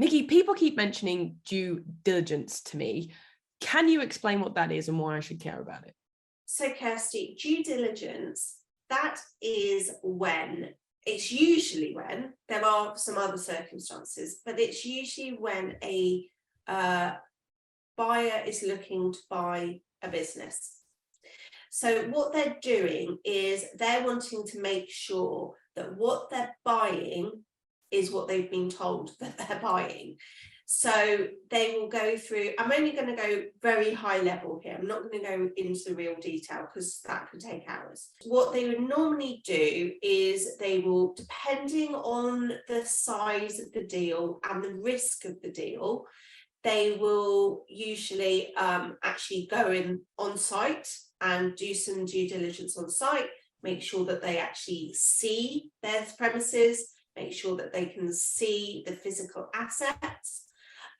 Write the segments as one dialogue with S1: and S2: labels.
S1: Nicky, people keep mentioning due diligence to me. Can you explain what that is and why I should care about it?
S2: So, Kirsty, due diligence, that is it's usually when there are some other circumstances, but it's usually when a buyer is looking to buy a business. So what they're doing is they're wanting to make sure that what they're buying is what they've been told that they're buying. So they will go through, I'm only going to go very high level here. I'm not going to go into the real detail because that could take hours. What they would normally do is they will, depending on the size of the deal and the risk of the deal, they will usually actually go in on site and do some due diligence on site, make sure that they actually see their premises, make sure that they can see the physical assets,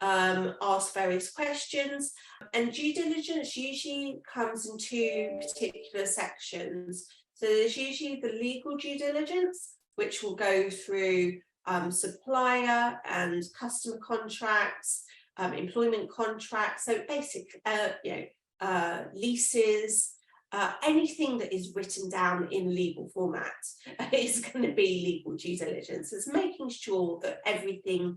S2: ask various questions. And due diligence usually comes in two particular sections. So there's usually the legal due diligence, which will go through supplier and customer contracts, employment contracts, so basic leases, anything that is written down in legal format is going to be legal due diligence. It's making sure that everything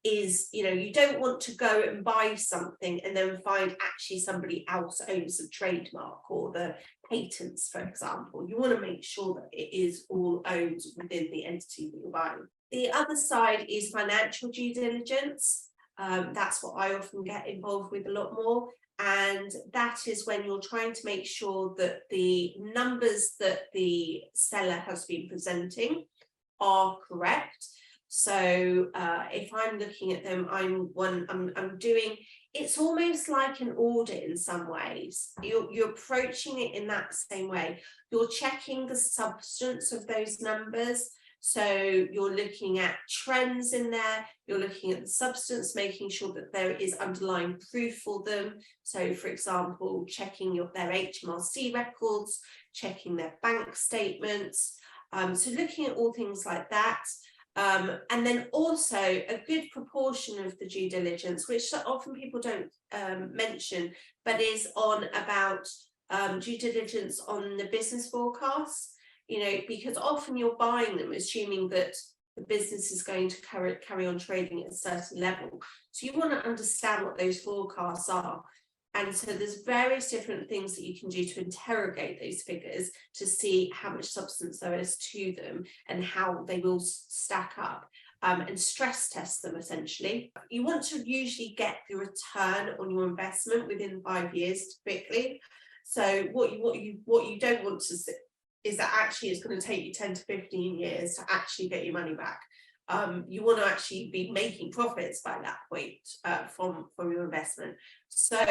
S2: is, you don't want to go and buy something and then find actually somebody else owns the trademark or the patents, for example. You want to make sure that it is all owned within the entity that you're buying. The other side is financial due diligence. That's what I often get involved with a lot more. And that is when you're trying to make sure that the numbers that the seller has been presenting are correct. So if I'm looking at them, I'm doing, it's almost like an audit in some ways. You're approaching it in that same way. You're checking the substance of those numbers. So you're looking at trends in there, you're looking at the substance, making sure that there is underlying proof for them. So for example, checking their HMRC records, checking their bank statements. So looking at all things like that. And then also a good proportion of the due diligence, which often people don't mention, but is on about due diligence on the business forecasts. Because often you're buying them assuming that the business is going to carry on trading at a certain level. So you want to understand what those forecasts are. And so there's various different things that you can do to interrogate those figures to see how much substance there is to them and how they will stack up. And stress test them essentially. You want to usually get the return on your investment within 5 years typically. So what you don't want to see is that actually it's going to take you 10 to 15 years to actually get your money back. You want to actually be making profits by that point from your investment. So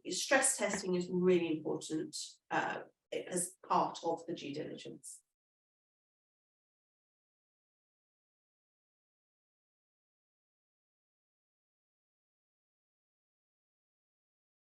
S2: stress testing is really important as part of the due diligence.